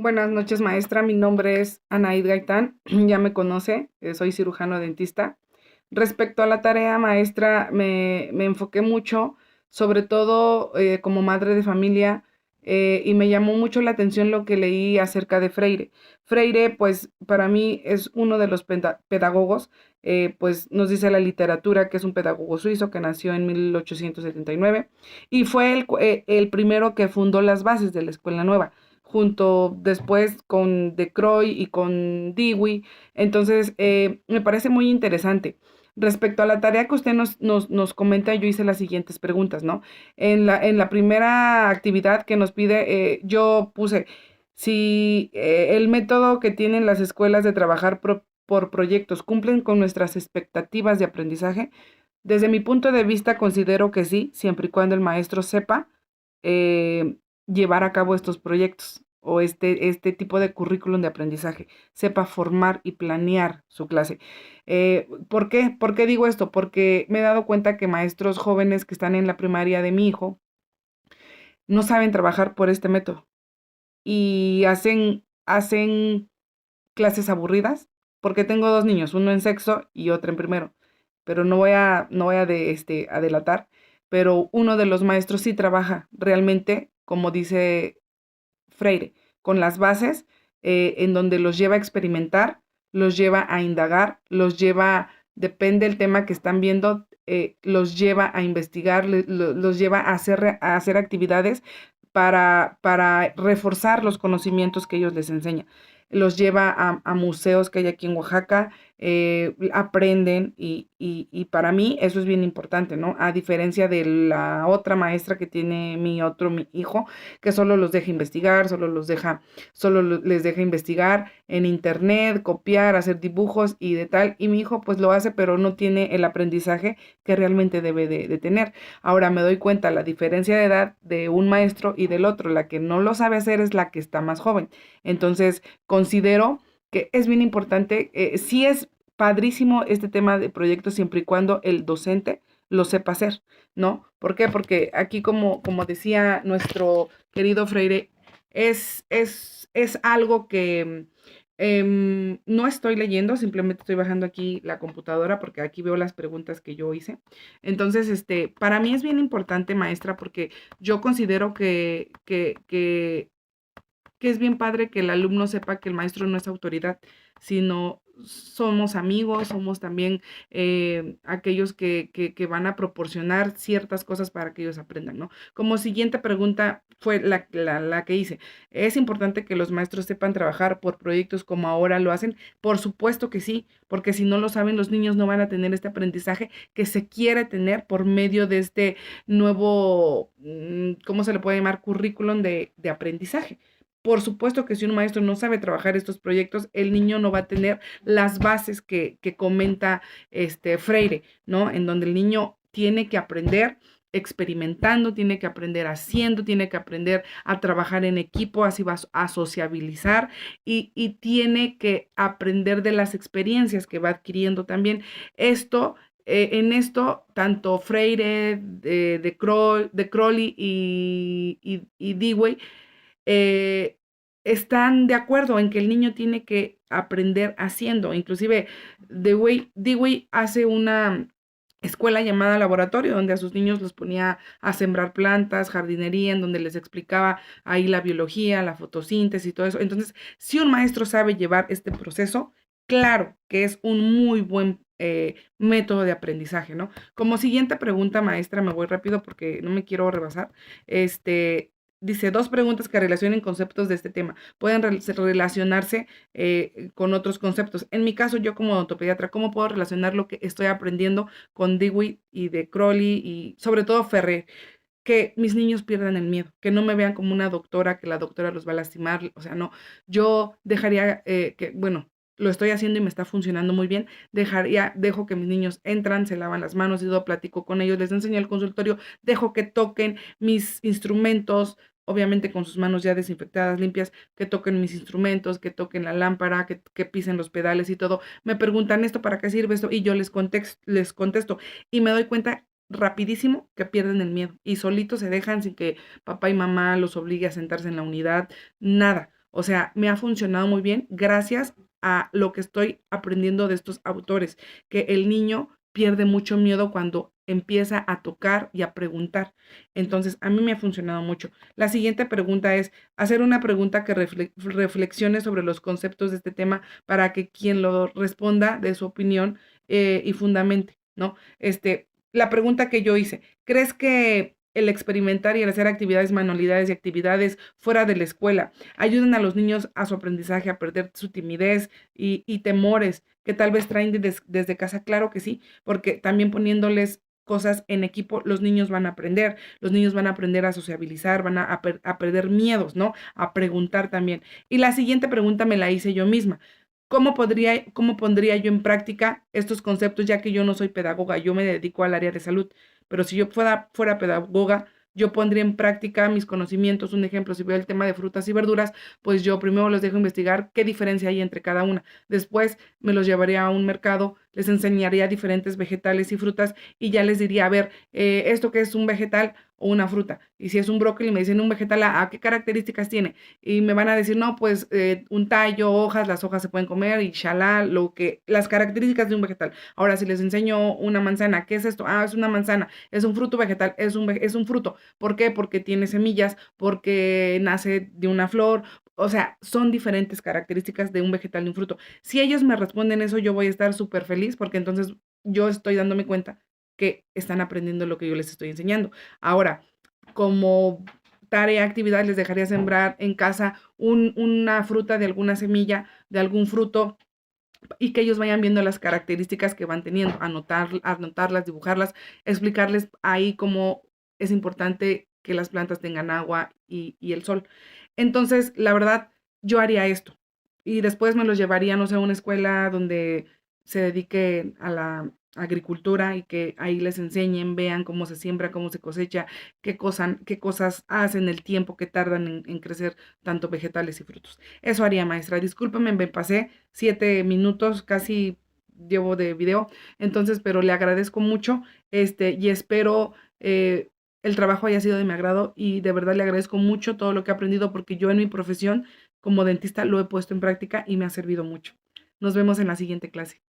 Buenas noches, maestra. Mi nombre es Anaid Gaitán. Ya me conoce, soy cirujano dentista. Respecto a la tarea, maestra, me enfoqué mucho, sobre todo como madre de familia, y me llamó mucho la atención lo que leí acerca de Freire. Freire, pues, para mí es uno de los pedagogos, pues nos dice la literatura que es un pedagogo suizo que nació en 1879 y fue el primero que fundó las bases de la Escuela Nueva junto después con De Croy y con Dewey. Entonces, me parece muy interesante. Respecto a la tarea que usted nos comenta, yo hice las siguientes preguntas, ¿no? En la primera actividad que nos pide, yo puse si el método que tienen las escuelas de trabajar por proyectos cumplen con nuestras expectativas de aprendizaje. Desde mi punto de vista, considero que sí, siempre y cuando el maestro sepa eh, llevar a cabo estos proyectos o este tipo de currículum de aprendizaje, sepa formar y planear su clase. ¿Por qué? ¿Por qué digo esto? Porque me he dado cuenta que maestros jóvenes que están en la primaria de mi hijo no saben trabajar por este método y hacen clases aburridas, porque tengo dos niños, uno en sexto y otro en primero, pero no voy a a delatar, pero uno de los maestros sí trabaja realmente, como dice Freire, con las bases en donde los lleva a experimentar, los lleva a indagar, los lleva, depende del tema que están viendo, los lleva a investigar, los lleva a hacer actividades para reforzar los conocimientos que ellos les enseñan. Los lleva a museos que hay aquí en Oaxaca, aprenden y para mí eso es bien importante, ¿no? A diferencia de la otra maestra que tiene mi hijo, que solo los deja investigar, les deja investigar en internet, copiar, hacer dibujos y de tal, y mi hijo pues lo hace, pero no tiene el aprendizaje que realmente debe de tener. Ahora me doy cuenta la diferencia de edad de un maestro y del otro, la que no lo sabe hacer es la que está más joven. Entonces, considero que es bien importante, sí es padrísimo este tema de proyectos siempre y cuando el docente lo sepa hacer, ¿no? ¿Por qué? Porque aquí, como decía nuestro querido Freire, es algo que no estoy leyendo, simplemente estoy bajando aquí la computadora porque aquí veo las preguntas que yo hice. Entonces, para mí es bien importante, maestra, porque yo considero que es bien padre que el alumno sepa que el maestro no es autoridad, sino somos amigos, somos también aquellos que van a proporcionar ciertas cosas para que ellos aprendan, ¿no? Como siguiente pregunta fue la que hice. ¿Es importante que los maestros sepan trabajar por proyectos como ahora lo hacen? Por supuesto que sí, porque si no lo saben, los niños no van a tener este aprendizaje que se quiere tener por medio de este nuevo, ¿cómo se le puede llamar? Currículum de aprendizaje. Por supuesto que si un maestro no sabe trabajar estos proyectos, el niño no va a tener las bases que comenta Freire, ¿no? En donde el niño tiene que aprender experimentando, tiene que aprender haciendo, tiene que aprender a trabajar en equipo, así va a sociabilizar y tiene que aprender de las experiencias que va adquiriendo también. En esto, tanto Freire, de Crowley y Dewey eh, están de acuerdo en que el niño tiene que aprender haciendo. Inclusive, Dewey hace una escuela llamada laboratorio, donde a sus niños los ponía a sembrar plantas, jardinería, en donde les explicaba ahí la biología, la fotosíntesis y todo eso. Entonces, si un maestro sabe llevar este proceso, claro que es un muy buen método de aprendizaje, ¿no? Como siguiente pregunta, maestra, me voy rápido porque no me quiero rebasar. Este, Dice, dos preguntas que relacionen conceptos de este tema. Pueden relacionarse con otros conceptos. En mi caso, yo como odontopediatra, ¿cómo puedo relacionar lo que estoy aprendiendo con Dewey y de Crowley y sobre todo Ferrer? Que mis niños pierdan el miedo, que no me vean como una doctora, que la doctora los va a lastimar, o sea, no, yo dejaría bueno, lo estoy haciendo y me está funcionando muy bien, dejo que mis niños entran, se lavan las manos, y yo platico con ellos, les enseño el consultorio, dejo que toquen mis instrumentos, obviamente con sus manos ya desinfectadas, limpias, que toquen mis instrumentos, que toquen la lámpara, que pisen los pedales y todo. Me preguntan esto, ¿para qué sirve esto? Y yo les contesto y me doy cuenta rapidísimo que pierden el miedo y solitos se dejan sin que papá y mamá los obligue a sentarse en la unidad, nada. O sea, me ha funcionado muy bien gracias a lo que estoy aprendiendo de estos autores, que el niño pierde mucho miedo cuando empieza a tocar y a preguntar. Entonces, a mí me ha funcionado mucho. La siguiente pregunta es hacer una pregunta que reflexione sobre los conceptos de este tema para que quien lo responda de su opinión y fundamente, ¿no? La pregunta que yo hice, ¿crees que el experimentar y el hacer actividades, manualidades y actividades fuera de la escuela ayudan a los niños a su aprendizaje, a perder su timidez y temores que tal vez traen desde casa? Claro que sí, porque también poniéndoles cosas en equipo, los niños van a aprender a sociabilizar, a perder miedos, ¿no? A preguntar también. Y la siguiente pregunta me la hice yo misma. Cómo pondría yo en práctica estos conceptos, ya que yo no soy pedagoga, yo me dedico al área de salud? Pero si yo fuera pedagoga, yo pondría en práctica mis conocimientos. Un ejemplo, si veo el tema de frutas y verduras, pues yo primero los dejo investigar qué diferencia hay entre cada una. Después me los llevaría a un mercado, les enseñaría diferentes vegetales y frutas y ya les diría, a ver, esto que es un vegetal o una fruta. Y si es un brócoli, me dicen un vegetal, ¿a qué características tiene? Y me van a decir, no, pues un tallo, hojas, las hojas se pueden comer y shalá, las características de un vegetal. Ahora, si les enseño una manzana, ¿qué es esto? Ah, es una manzana, es un fruto vegetal, es un fruto. ¿Por qué? Porque tiene semillas, porque nace de una flor. O sea, son diferentes características de un vegetal y un fruto. Si ellos me responden eso, yo voy a estar súper feliz porque entonces yo estoy dándome cuenta que están aprendiendo lo que yo les estoy enseñando. Ahora, como tarea, actividad, les dejaría sembrar en casa una fruta de alguna semilla, de algún fruto, y que ellos vayan viendo las características que van teniendo, anotarlas, dibujarlas, explicarles ahí cómo es importante que las plantas tengan agua y el sol. Entonces, la verdad, yo haría esto. Y después me los llevaría, no sé, a una escuela donde se dedique a la agricultura y que ahí les enseñen, vean cómo se siembra, cómo se cosecha, qué cosas hacen, el tiempo que tardan en crecer tanto vegetales y frutos. Eso haría, maestra. Discúlpeme, me pasé 7 minutos casi llevo de video, entonces, pero le agradezco mucho, y espero el trabajo haya sido de mi agrado y de verdad le agradezco mucho todo lo que he aprendido porque yo en mi profesión como dentista lo he puesto en práctica y me ha servido mucho. Nos vemos en la siguiente clase.